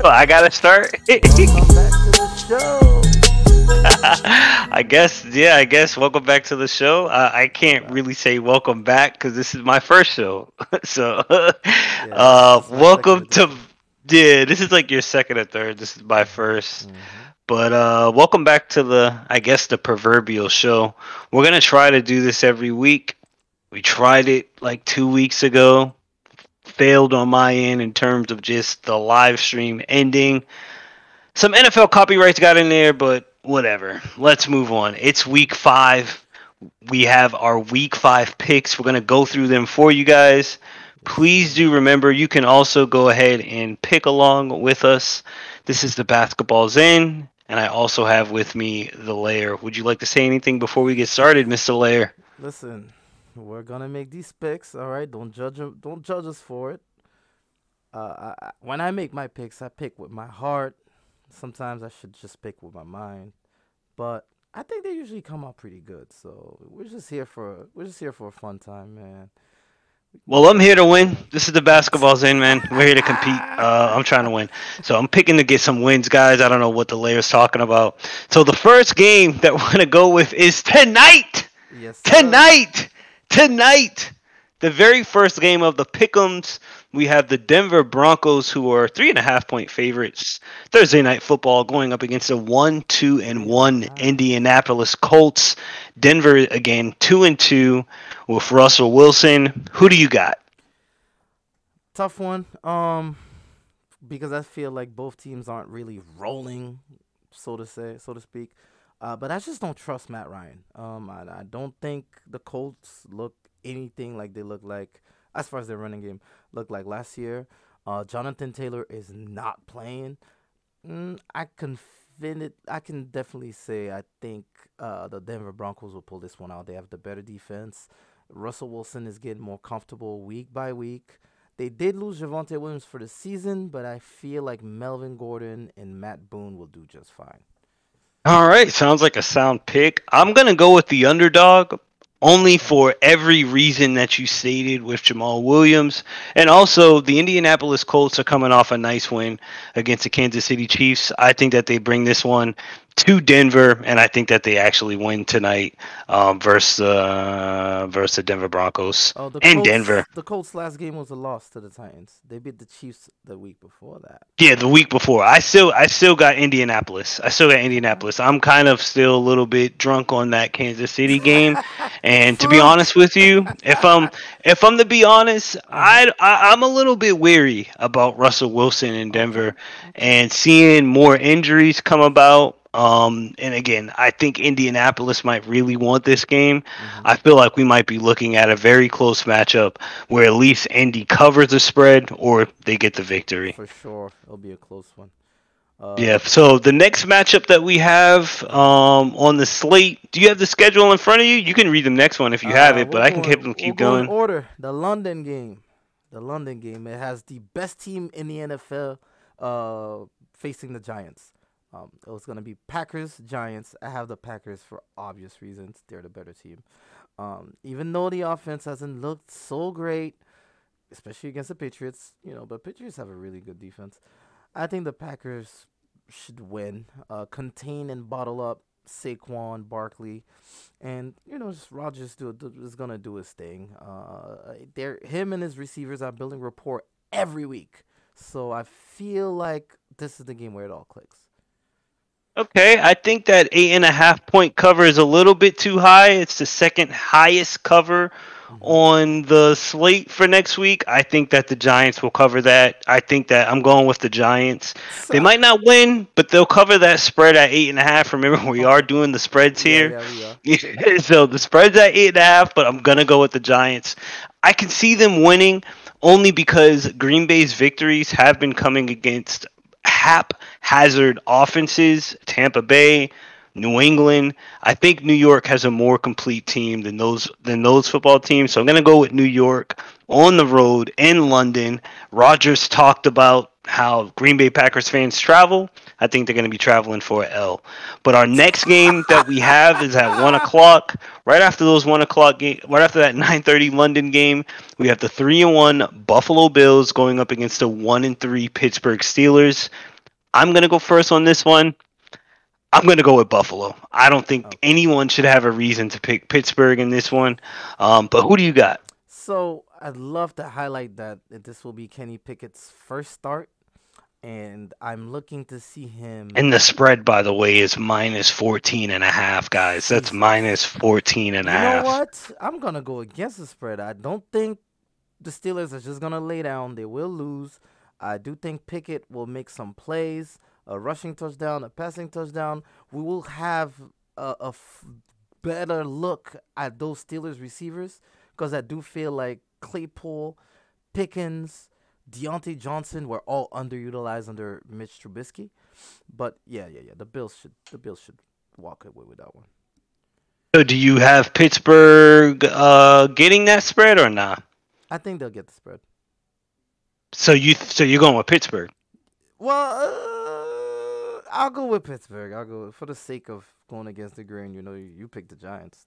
I gotta start. Welcome back to the show. I guess, yeah, I guess. Welcome back to the show. I can't Back. really say welcome back because this is my first show. So, Yeah, this is my second welcome to, edition. yeah, this is like your second or third. This is my first. Mm-hmm. But welcome back to I guess, the proverbial show. We're gonna try to do this every week. We tried it like 2 weeks ago. Failed on my end in terms of just the live stream ending. Some NFL copyrights got in there, but whatever. Let's move on. It's week 5. We have our week 5 picks. We're going to go through them for you guys. Yes, Please sir. do remember you can also go ahead and pick along with us. This is the Basketball Zen, and I also have with me the Lair. Would you like to say anything before we get started, Mr. Lair? Listen, we're gonna make these picks. All right, don't judge 'em- Don't judge us for it. When I make my picks, I pick with my heart. Sometimes I should just pick with my mind, but I think they usually come out pretty good. So we're just here for a fun time, man. Well, I'm here to win. This is the Basketball Zen, man. We're here to compete. I'm trying to win. So I'm picking to get some wins, guys. I don't know what the Layer's talking about. So the first game that we're going to go with is tonight. Yes, sir. Tonight. Tonight. The very first game of the Pickems. We have the Denver Broncos, who are 3.5 point favorites. Thursday night football going up against the 1-2-1 Indianapolis Colts. Denver again 2-2 with Russell Wilson. Who do you got? Tough one. Because I feel like both teams aren't really rolling, so to speak. But I just don't trust Matt Ryan. I don't think the Colts look anything like they look like as far as their running game looked like last year. Jonathan Taylor is not playing. I can definitely say I think the Denver Broncos will pull this one out. They have the better defense. Russell Wilson is getting more comfortable week by week. They did lose Javonte Williams for the season, but I feel like Melvin Gordon and Matt Boone will do just fine. All right, sounds like a sound pick. I'm going to go with the underdog only for every reason that you stated with Jamal Williams. And also, the Indianapolis Colts are coming off a nice win against the Kansas City Chiefs. I think that they bring this one to Denver, and I think that they actually win tonight versus the Denver Broncos Oh, in Denver. The Colts' last game was a loss to the Titans. They beat the Chiefs the week before that. Yeah, the week before. I still got Indianapolis. I still got Indianapolis. I'm kind of still a little bit drunk on that Kansas City game. And to be Drunk. honest with you, if I'm to be honest, Uh-huh. I'm a little bit weary about Russell Wilson in Okay. Denver Okay. and seeing more injuries come about. And again, I think Indianapolis might really want this game. Mm-hmm. I feel like we might be looking at a very close matchup where at least Indy covers the spread or they get the victory. For sure, it'll be a close one. Yeah, Uh, so the next matchup that we have on the slate, do you have the schedule in front of you? You can read the next one if you have it, but I can we'll keep go in going. order. The London game. The London game. It has the best team in the NFL facing the Giants. It was gonna be Packers Giants. I have the Packers for obvious reasons. They're the better team. Even though the offense hasn't looked so great, especially against the Patriots, but Patriots have a really good defense. I think the Packers should win, contain and bottle up Saquon Barkley, and just Rogers is gonna do his thing. Him and his receivers are building rapport every week, so I feel like this is the game where it all clicks. Okay, I think that 8.5 point cover is a little bit too high. It's the second highest cover Hmm. on the slate for next week. I think that the Giants will cover that. I think that I'm going with the Giants. They So, might not win, but they'll cover that spread at 8.5. Remember, we are okay, doing the spreads yeah, here. yeah, we are. So the spread's at 8.5, but I'm gonna go with the Giants. I can see them winning only because Green Bay's victories have been coming against haphazard offenses. Tampa Bay, New England. I think New York has a more complete team than those football teams. So I'm gonna go with New York on the road in London. Rogers talked about how Green Bay Packers fans travel. I think they're going to be traveling for an L. But our next game that we have is at 1 o'clock. Right after those 1 o'clock game, right after that 9:30 London game, we have the 3-1 Buffalo Bills going up against the 1-3 Pittsburgh Steelers. I'm gonna go first on this one. I'm gonna go with Buffalo. I don't think Okay. anyone should have a reason to pick Pittsburgh in this one. But who do you got? So I'd love to highlight that this will be Kenny Pickett's first start, and I'm looking to see him. And the spread, by the way, is minus 14 and a half, guys. That's minus Jesus. 14 and a You know half. what? I'm gonna go against the spread. I don't think the Steelers are just gonna lay down. They will lose. I do think Pickett will make some plays, a rushing touchdown, a passing touchdown. We will have a better look at those Steelers receivers because I do feel like Claypool, Pickens, Deontay Johnson were all underutilized under Mitch Trubisky. But yeah. The Bills should walk away with that one. So do you have Pittsburgh getting that spread or not? I think they'll get the spread. So you're going with Pittsburgh. Well, I'll go with Pittsburgh. I'll go for the sake of going against the grain. You picked the Giants.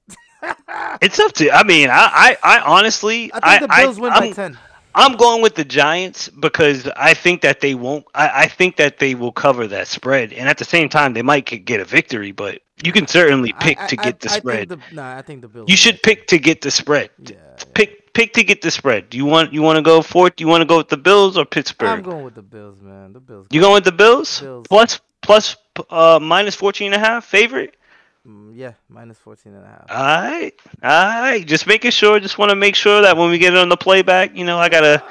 It's up to. I mean, I honestly, I think the Bills win by I'm 10. I'm going with the Giants because I think that they won't. I think that they will cover that spread, and at the same time, they might get a victory. But you can certainly pick to get the I think spread. the Bills You win by should 10. pick to get the spread. Yeah. Pick to get the spread. Do you want to go for it? Do you want to go with the Bills or I'm Pittsburgh? going with the Bills, man. The Bills You got going with it. the Bills? Bills. Plus minus 14 and a half favorite. Yeah, minus 14 and a half. All right. Just making sure. Just want to make sure that when we get it on the playback, I gotta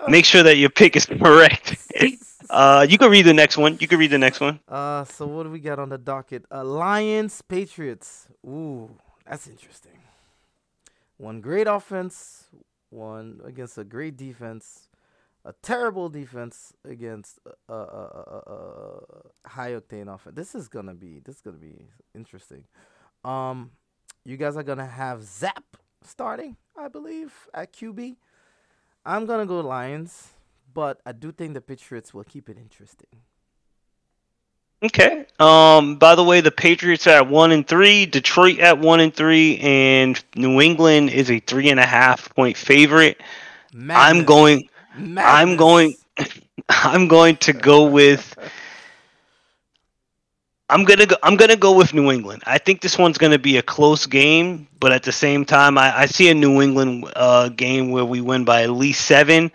make sure that your pick is correct. You can read the next one. You can read the next one. So what do we got on the docket? Lions, Patriots. Ooh, that's interesting. One great offense, one against a great defense, a terrible defense against high octane offense. This is gonna be interesting. Um, you guys are gonna have Zap starting, I believe, at QB. I'm gonna go Lions, but I do think the Patriots will keep it interesting. Okay. By the way, the Patriots are at 1-3, Detroit at 1-3, and New England is a 3.5 point favorite. I'm Madness, going. I'm going. madness. I'm going to go with. I'm gonna go with New England. I think this one's gonna be a close game, but at the same time, I see a New England game where we win by at least 7.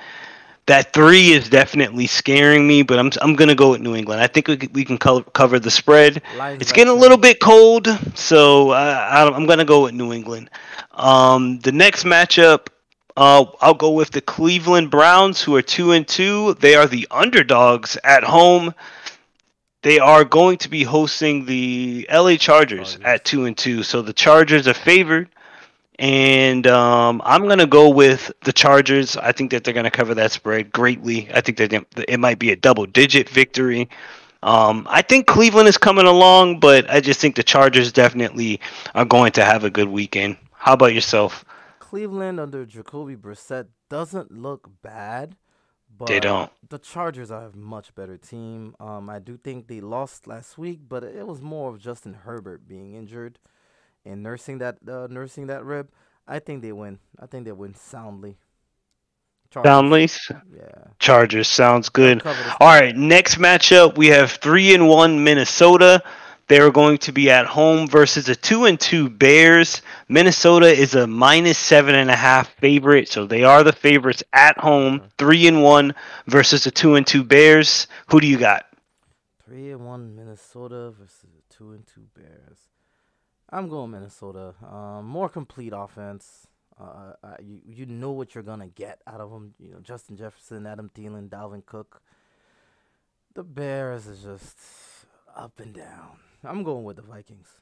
That 3 is definitely scaring me, but I'm gonna go with New England. I think we can cover the spread. Lions It's by getting a little 10. bit cold, so I'm gonna go with New England. The next matchup, I'll go with the Cleveland Browns, who are 2-2. They are the underdogs at home. They are going to be hosting the LA Chargers Chargers. at 2-2. So the Chargers are favored. And I'm gonna go with the Chargers. I think that they're gonna cover that spread greatly. I think that it might be a double-digit victory. I think Cleveland is coming along, but I just think the Chargers definitely are going to have a good weekend. How about yourself? Cleveland under Jacoby Brissett doesn't look bad, They but don't. the Chargers are a much better team. I do think they lost last week, but it was more of Justin Herbert being injured and nursing that rib. I think they win. I think they win soundly. Chargers. Soundly, Yeah, Chargers sounds they'll good. cover the All spread. right, next matchup we have 3-1 Minnesota. They're going to be at home versus the 2-2 Bears. Minnesota is a minus 7.5 favorite, so they are the favorites at home. Okay. 3-1 versus the 2-2 Bears. Who do you got? 3-1 Minnesota versus the 2-2 Bears. I'm going Minnesota. More complete offense. You know what you're gonna get out of them. Justin Jefferson, Adam Thielen, Dalvin Cook. The Bears is just up and down. I'm going with the Vikings.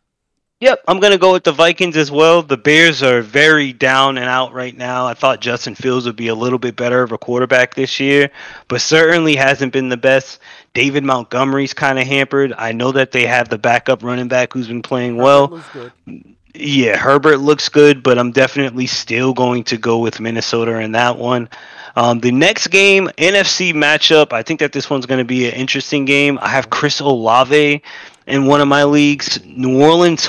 Yep, I'm going to go with the Vikings as well. The Bears are very down and out right now. I thought Justin Fields would be a little bit better of a quarterback this year, but certainly hasn't been the best. David Montgomery's kind of hampered. I know that they have the backup running back who's been playing Herbert well. looks good. Yeah, Herbert looks good, but I'm definitely still going to go with Minnesota in that one. The next game, NFC matchup, I think that this one's going to be an interesting game. I have Okay. Chris Olave in one of my leagues. New Orleans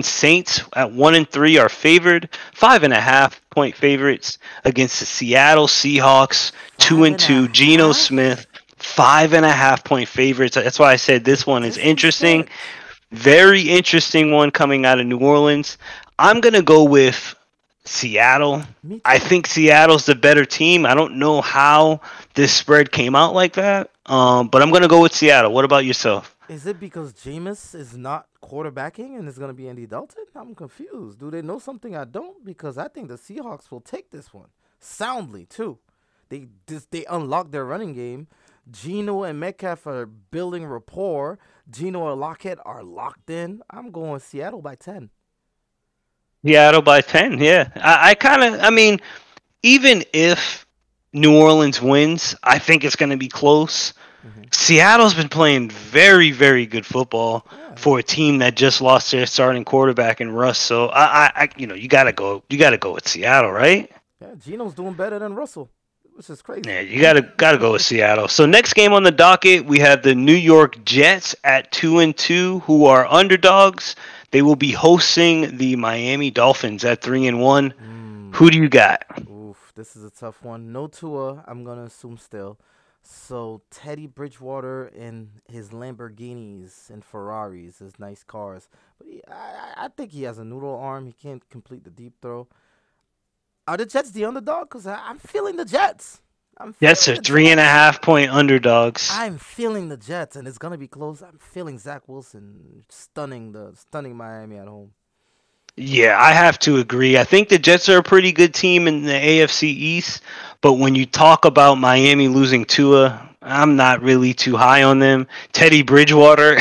Saints at 1-3 are favored, 5.5 point favorites against the Seattle Seahawks, two Five and and a two. Geno half. Smith, 5.5 point favorites. That's why I said this one is interesting. Disrespect. Very interesting one coming out of New Orleans. I'm going to go with Seattle. Me I too. think Seattle's the better team. I don't know how this spread came out like that, but I'm going to go with Seattle. What about yourself? Is it because Jameis is not quarterbacking and it's going to be Andy Dalton? I'm confused. Do they know something I don't? Because I think the Seahawks will take this one soundly too. They unlock their running game. Gino and Metcalf are building rapport. Gino and Lockett are locked in. I'm going Seattle by 10. Seattle by 10. Yeah. I mean, even if New Orleans wins, I think it's going to be close. Hmm. Seattle's been playing very, very good football Yeah, for a team that just lost their starting quarterback in Russ. So you gotta go with Seattle, right? yeah. Gino's doing better than Russell, which is Yeah, crazy. you gotta go with Seattle. So next game on the docket, we have the New York Jets at 2-2, who are underdogs. They will be hosting the Miami Dolphins at 3-1. Who Mm. do you got? Oof, this is a tough one. No Tua, I'm gonna assume still. So Teddy Bridgewater in his Lamborghinis and Ferraris, his nice cars, but I think he has a noodle arm. He can't complete the deep throw. Are the Jets the underdog? Cause I'm feeling the Jets. I'm Jets feeling are the three and a Jets. half point underdogs. I'm feeling the Jets, and it's gonna be close. I'm feeling Zach Wilson stunning Miami at home. Yeah, I have to agree. I think the Jets are a pretty good team in the AFC East, but when you talk about Miami losing Tua, I'm not really too high on them. Teddy Bridgewater,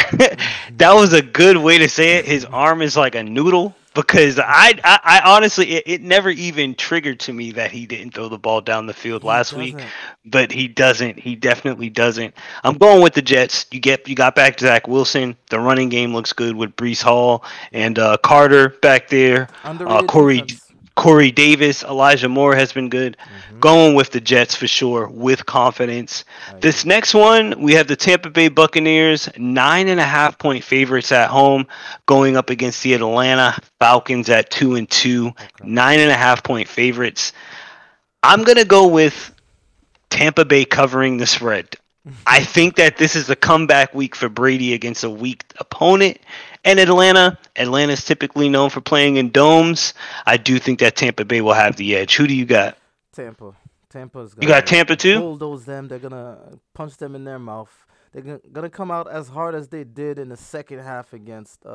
that was a good way to say it. His arm is like a noodle because I honestly, it never even triggered to me that he didn't throw the ball down the field He last week, doesn't. but he doesn't. He definitely doesn't. I'm going with the Jets. You got back Zach Wilson. The running game looks good with Brees Hall Yeah. and Carter back there. Underrated Corey defense. Corey Davis, Elijah Moore has been good. Hmm. Going with the Jets for sure with confidence. I This agree. next one, we have the Tampa Bay Buccaneers, 9.5 point favorites at home, going up against the Atlanta Falcons at 2-2, Okay. 9.5 point favorites. I'm gonna go with Tampa Bay covering the spread. I think that this is a comeback week for Brady against a weak opponent. And Atlanta's typically known for playing in domes. I do think that Tampa Bay will have the edge. Who do you got? Tampa. Tampa's You got gonna Tampa too? bulldoze them. They're gonna punch them in their mouth. They're gonna come out as hard as they did in the second half against in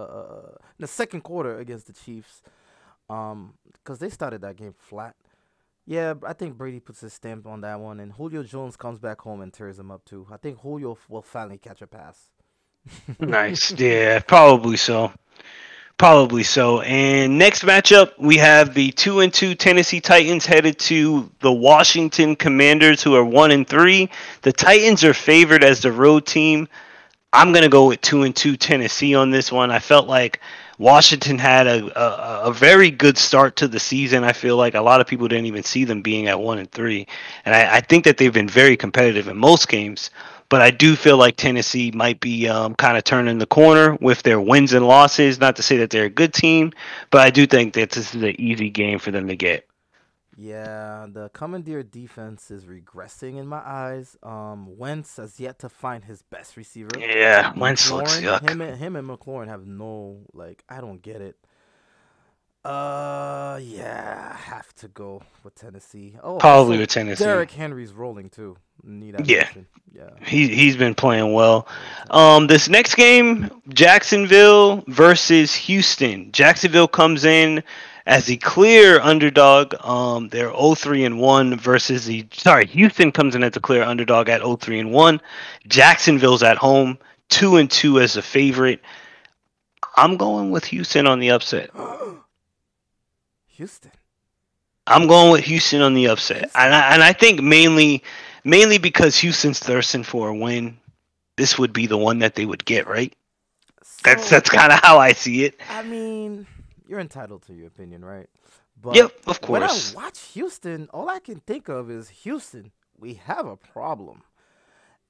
the second quarter against the Chiefs. Because they started that game flat. Yeah, I think Brady puts his stamp on that one, and Julio Jones comes back home and tears him up too. I think Julio will finally catch a pass. Nice. Yeah, probably so. Probably so. And next matchup, we have the 2-2 Tennessee Titans headed to the Washington Commanders, who are 1-3. The Titans are favored as the road team. I'm gonna go with 2-2 Tennessee on this one. I felt like Washington had a very good start to the season. I feel like a lot of people didn't even see them being at 1-3, and I think that they've been very competitive in most games. But I do feel like Tennessee might be kind of turning the corner with their wins and losses. Not to say that they're a good team, but I do think that this is an easy game for them to get. Yeah, the Commandeer defense is regressing in my eyes. Wentz has yet to find his best receiver. Yeah, Wentz looks McLaurin, yuck. him and McLaurin have no like. I don't get it. Yeah, I have to go with Tennessee. Oh, Probably also with Tennessee. Derrick Henry's rolling too. Need I Yeah, mention? Yeah, he's been playing well. yeah, Tennessee. This next game, Jacksonville versus Houston. Jacksonville comes in as the clear underdog. They're 0-3-1 versus the Houston comes in as the clear underdog at 0-3-1. Jacksonville's at home 2-2 as a favorite. I'm going with Houston on the upset. Houston, I'm going with Houston on the upset, and Houston. I think mainly because Houston's thirsting for a win. This would be the one that they would get, right? That's So kind of how I see it. I mean, you're entitled to your opinion, right? But Yep, of when I course. watch Houston, all I can think of is Houston. We have a problem.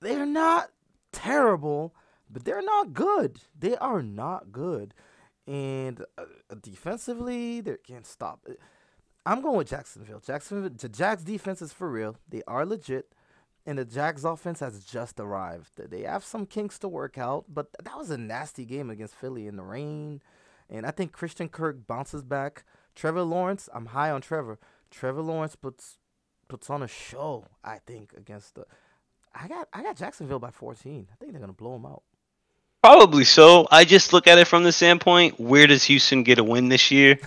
They're not terrible, but they're not good. They are not good. And defensively, they can't stop. I'm going with Jacksonville. The Jags defense is for real. They are legit. And the Jags offense has just arrived. They have some kinks to work out, but that was a nasty game against Philly in the rain. And I think Christian Kirk bounces back. Trevor Lawrence, I'm high on Trevor. Trevor Lawrence puts on a show, I think, against the I got Jacksonville by 14. I think they're gonna blow them out. Probably so. I just look at it from the standpoint: where does Houston get a win this year?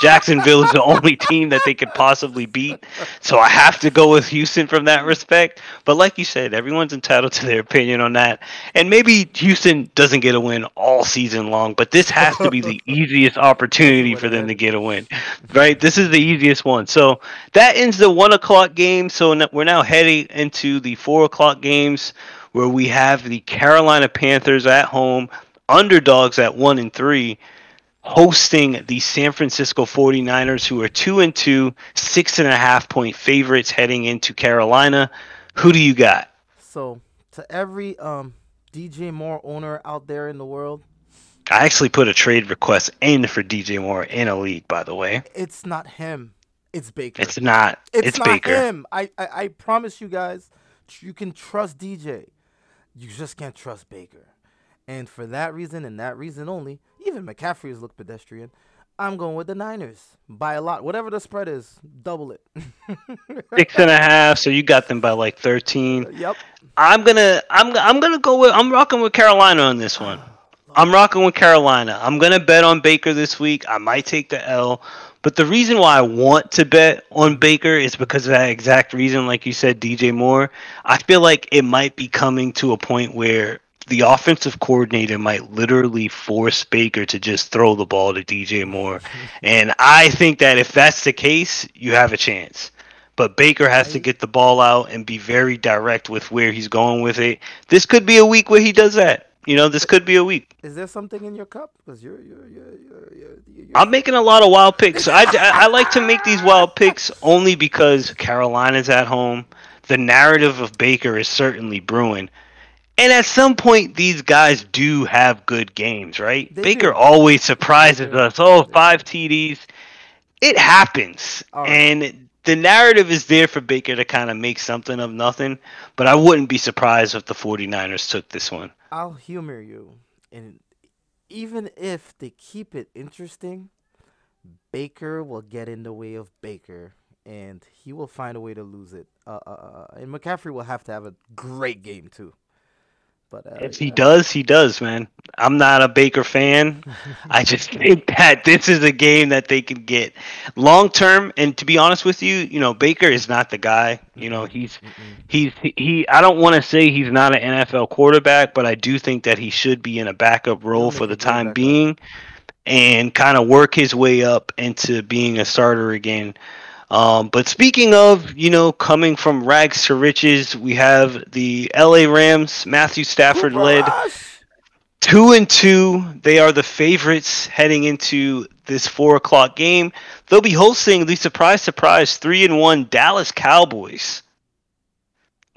Jacksonville is the only team that they could possibly beat. So I have to go with Houston from that respect. But like you said, everyone's entitled to their opinion on that. And maybe Houston doesn't get a win all season long, but this has to be the easiest This is opportunity what for it them to is. get a win, right? This is the easiest one. So that ends the 1 o'clock game. So we're now heading into the 4 o'clock games where we have the Carolina Panthers at home, underdogs at 1-3, hosting the San Francisco 49ers, who are 2-2, 6.5 point favorites heading into Carolina. Who do you got? So to every DJ Moore owner out there in the world, I actually put a trade request in for DJ Moore in a league, by the way. it's not him. It's Baker. It's not. It's It's not Baker. him. I promise you guys, you can trust DJ. You just can't trust Baker. And for that reason and that reason only, even McCaffrey's look pedestrian. I'm going with the Niners by a lot. Whatever the spread is, double it. 6.5. So you got them by like 13. Yep. I'm gonna go with I'm rocking with Carolina on this one. Love I'm it. rocking with Carolina. I'm gonna bet on Baker this week. I might take the L, but the reason why I want to bet on Mhm. Baker is because of that exact reason, like you said, DJ Moore. I feel like it might be coming to a point where the offensive coordinator might literally force Baker to just throw the ball to DJ Moore, and I think that if that's the case, you have a chance. But Baker has to I get the ball out and be very direct with where he's going with it. This could be a week where he does that. This could be a week. Is there something in your cup? Because you're I'm making a lot of wild picks. I like to make these wild picks only because Carolina's at home. The narrative of Baker is certainly brewing. And at some point, these guys do have good games, right? they Baker do. always They surprises do. us. Oh, They five do. TDs. It happens. All right. And the narrative is there for Baker to kind of make something of nothing. But I wouldn't be surprised if the 49ers took this one. I'll humor you. And even if they keep it interesting, Baker will get in the way of Baker, and he will find a way to lose it. And McCaffrey will have to have a great game too. But If he does, he does, man. I'm not a Baker fan. I just think that this is a game that they can get long term. And to be honest with you, Baker is not the guy. mm-mm, He's mm-mm. he. I don't want to say he's not an NFL quarterback, but I do think that he should be in a backup He'll role for make a the great time backup. being and kind of work his way up into being a starter again. But speaking of, coming from rags to riches, we have the LA Rams, Matthew Stafford Cooper led Rush. 2-2. They are the favorites heading into this 4 o'clock game. They'll be hosting the surprise, 3-1 Dallas Cowboys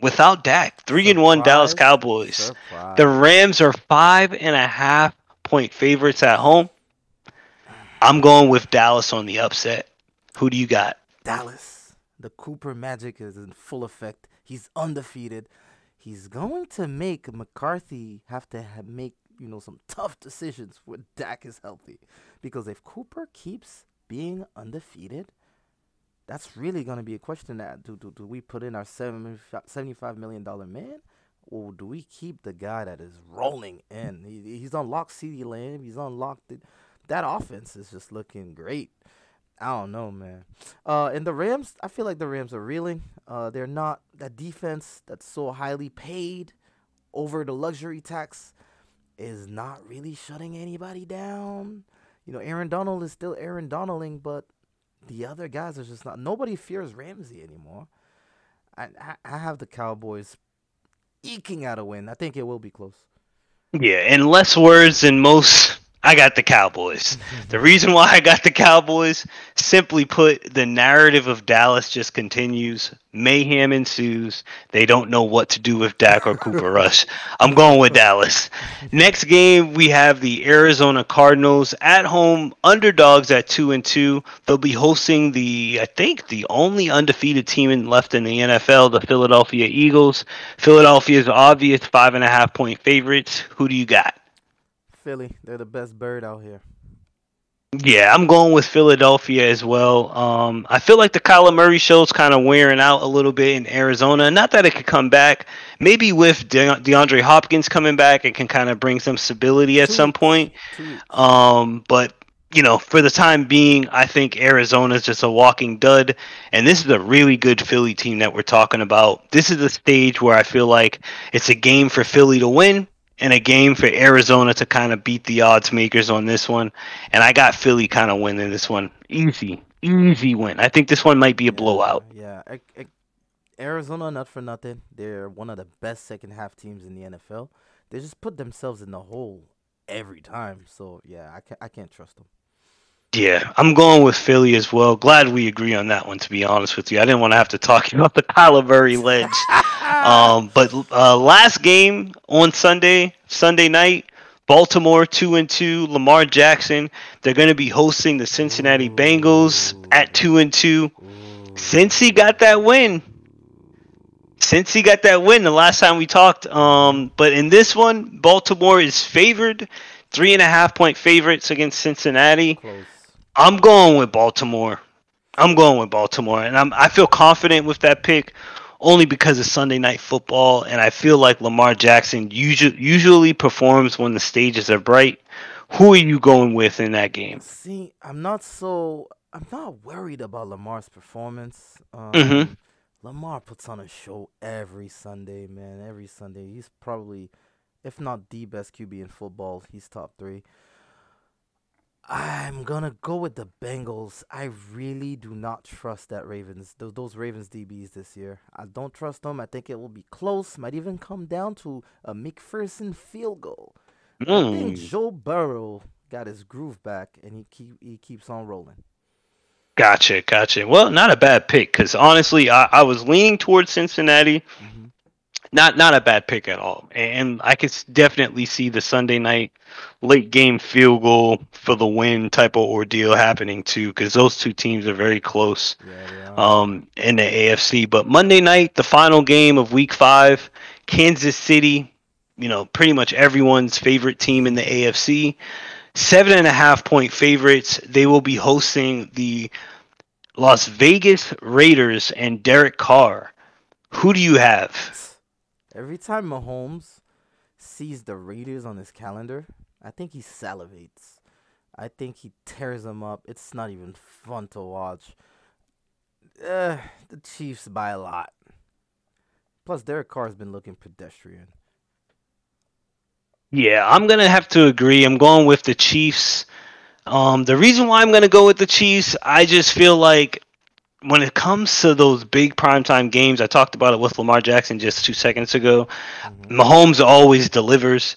without Dak. 3-1 Dallas Surprise. Cowboys. The Surprise. Rams are 5.5 point favorites at home. I'm going with Dallas on the upset. Who do you got? Dallas. The Cooper magic is in full effect. He's undefeated. He's going to make McCarthy have to make some tough decisions when Dak is healthy, because if Cooper keeps being undefeated, that's really going to be a question. That do we put in our $75 million man, or do we keep the guy that is rolling in? He's unlocked CD Lamb. He's unlocked it. That offense is just looking great. I don't know, man. And the Rams, I feel like the Rams are reeling. They're not that defense that's so highly paid over the luxury tax is not really shutting anybody down. Aaron Donald is still Aaron Donalding, but the other guys are just not. Nobody fears Ramsey anymore. I have the Cowboys eking out a win. I think it will be close. Yeah, in less words than most, I got the Cowboys. The reason why I got the Cowboys, simply put, the narrative of Dallas just continues. Mayhem ensues. They don't know what to do with Dak or Cooper Rush. I'm going with Dallas. Next game, we have the Arizona Cardinals at home, underdogs at 2-2. They'll be hosting I think, the only undefeated team left in the NFL, the Philadelphia Eagles. Philadelphia's obvious 5.5 point favorites. Who do you got? Philly, they're the best bird out here. Yeah, I'm going with Philadelphia as well. I feel like the Kyler Murray show's kind of wearing out a little bit in Arizona. Not that it could come back. Maybe with DeAndre Hopkins coming back, it can kind of bring some stability at Two some weeks. point. 2 weeks. But for the time being, I think Arizona's just a walking dud. And this is a really good Philly team that we're talking about. This is a stage where I feel like it's a game for Philly to win and a game for Arizona to kind of beat the odds makers on this one. And I got Philly kind of winning this one. Easy, easy win. I think this one might be a Yeah, blowout. yeah. Arizona, not for nothing. They're one of the best second half teams in the NFL. They just put themselves in the hole every time. So yeah, I can't trust them. Yeah, I'm going with Philly as well. Glad we agree on that one, to be honest with you. I didn't want to have to talk about the Kyler Murray ledge. But last game on Sunday night, Baltimore 2-2, Lamar Jackson. They're going to be hosting the Cincinnati Bengals at Ooh. 2-2. Since he Ooh. got that win, the last time we talked. Mhm. But in this one, Baltimore is favored, 3.5 point favorites against Cincinnati. Close. I'm going with Baltimore. And I feel confident with that pick only because of Sunday Night Football, and I feel like Lamar Jackson usually performs when the stages are bright. Who are you going with in that game? See, I'm not worried about Lamar's performance. Mm-hmm. Lamar puts on a show every Sunday, man. Every Sunday, he's probably, if not the best QB in football, he's top three. I'm gonna go with the Bengals. I really do not trust that Ravens, those Ravens DBs this year. I don't trust them. I think it will be close. Might even come down to a McPherson field goal. But I think Mm, Joe Burrow got his groove back, and he keeps on rolling. gotcha. Well, not a bad pick because honestly, I was leaning towards Cincinnati. Hmm. Not a bad pick at all. And I could definitely see the Sunday night late game field goal for the win type of ordeal happening too, because those two teams are very close Yeah, they are. in the AFC. But Monday night, the final game of Week 5, Kansas City, pretty much everyone's favorite team in the AFC, 7.5 point favorites. They will be hosting the Las Vegas Raiders and Derek Carr. Who do you have? Every time Mahomes sees the Raiders on his calendar, I think he salivates. I think he tears them up. It's not even fun to watch. The Chiefs by a lot. Plus, Derek Carr's been looking pedestrian. Yeah, I'm gonna have to agree. I'm going with the Chiefs. The reason why I'm gonna go with the Chiefs, I just feel like when it comes to those big primetime games, I talked about it with Lamar Jackson just 2 seconds ago. Hmm. Mahomes always delivers.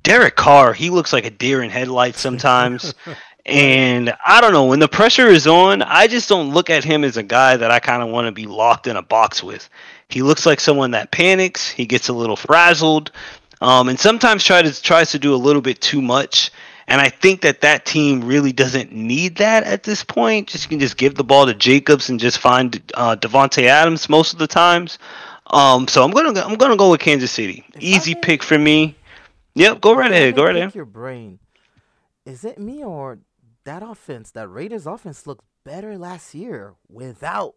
Derek Carr, he looks like a deer in headlights sometimes. Right. And I don't know, when the pressure is on, I just don't look at him as a guy that I kind of want to be locked in a box with. He looks like someone that panics, he gets a little frazzled, and sometimes tries to do a little bit too much. And I think that team really doesn't need that at this point. Just you can just give the ball to Jacobs and just find Devontae Adams most of the times. So I'm gonna go with Kansas City. If I Easy may, pick for me. Yep, go right if I ahead. may Go right ahead. pick your brain, is it me or that Raiders offense looked better last year without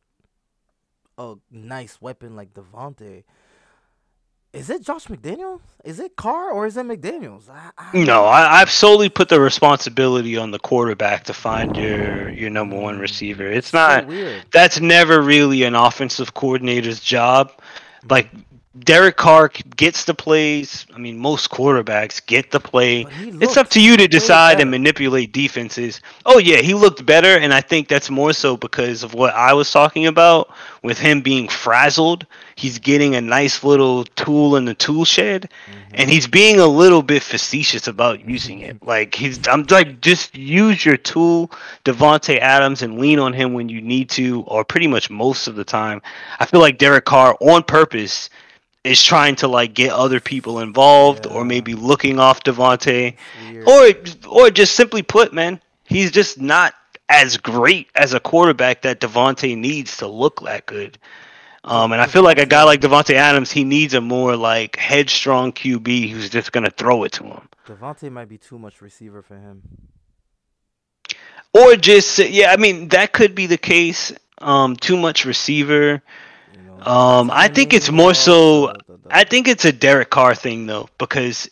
a nice weapon like Devontae? Is it Josh McDaniels? Is it Carr or is it McDaniels? I'm No, not. I've solely put the responsibility on the quarterback to find your number one receiver. It's So not weird. That's never really an offensive coordinator's job. Hmm. Like Derek Carr gets the plays. I mean, most quarterbacks get the play. But he It's up looked to you to way decide and better. manipulate defenses. Oh yeah, he looked better, and I think that's more so because of what I was talking about with him being frazzled. He's getting a nice little tool in the tool shed, and Mm-hmm. he's being a little bit facetious about using it. Like I'm like, just use your tool, Devonte Adams, and lean on him when you need to, or pretty much most of the time. I feel like Derek Carr on purpose is trying to like get other people involved or Yeah, maybe looking off Devontae, it's weird. or just simply put, man, he's just not as great as a quarterback that Devontae needs to look that good. And I feel like a guy Devontae, like Devontae Adams, he needs a more like headstrong QB who's just gonna throw it to him, Devontae might be too much receiver for him. or just yeah. I mean, that could be the case. Too much receiver. You know, the I think it's timing, more so. the I think it's a Derek Carr thing though, because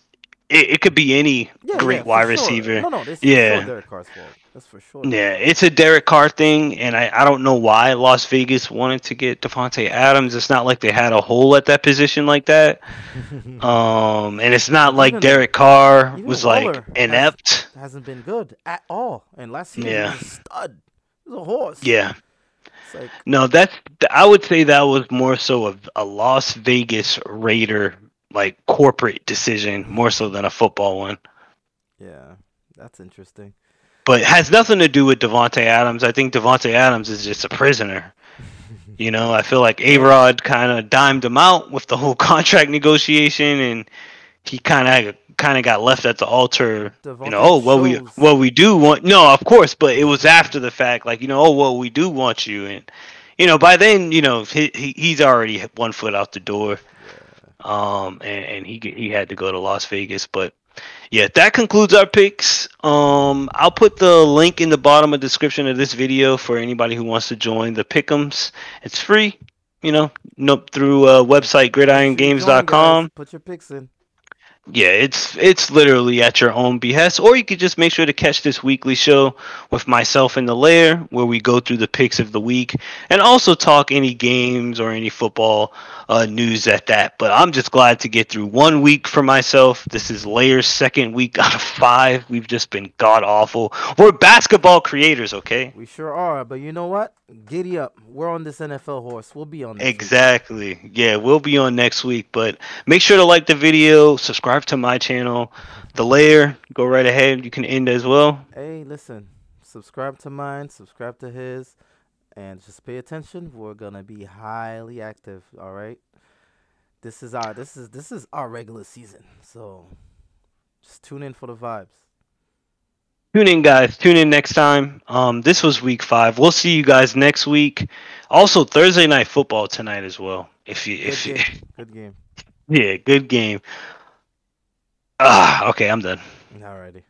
it could be any yeah, yeah, great for wide sure. receiver. No, no, this for sure Yeah, Derek Carr's fault. That's for sure Derek yeah, Carr's it's a fault. Derek Carr thing, and I don't know why Las Vegas wanted to get Devontae Adams. It's not like they had a hole at that position like that. And it's not But like even Derek Carr even was like Waller inept. hasn't been good at all. And last year he was Yeah, a stud. He was a horse. yeah. It's like, No, that's I would say that was more so a Las Vegas Raider like corporate decision more so than a football one. yeah, that's interesting. But it has nothing to do with Devonte Adams. I think Devonte Adams is just a prisoner. You know, I feel like A Hey, Rod kind of dimed him out with the whole contract negotiation, and he kind of got left at the altar. You know, Devontae oh chose. well we do want no, of course, but it was after the fact. Like, you know, oh well we do want you, and you know by then you know he's already 1 foot out the door. Yeah, And he had to go to Las Vegas, but yeah, that concludes our picks. I'll put the link in the bottom of the description of this video for anybody who wants to join the Pickems. It's free, you know, no, through website make sure you join, guys. gridirongames.com. Put your picks in. Yeah, it's literally at your own behest, or you could just make sure to catch this weekly show with myself in the lair, where we go through the picks of the week and also talk any games or any football news at that. But I'm just glad to get through 1 week for myself. This is Lair's second week out of 5. We've just been god awful. We're basketball creators, okay? We sure are. But you know what? Giddy up. We're on this NFL horse. We'll be on next week. Exactly. Yeah, we'll be on next week, but make sure to like the video, subscribe to my channel, The Layer. Go right ahead. You can end as well. Hey, listen. Subscribe to mine. Subscribe to his. And just pay attention. We're gonna be highly active. All right. This is our regular season. So just tune in for the vibes. Tune in, guys. Tune in next time. This was week 5. We'll see you guys next week. Also, Thursday night football tonight as well. Good If you, game. Good game. yeah, good game. Okay, I'm done. Alrighty.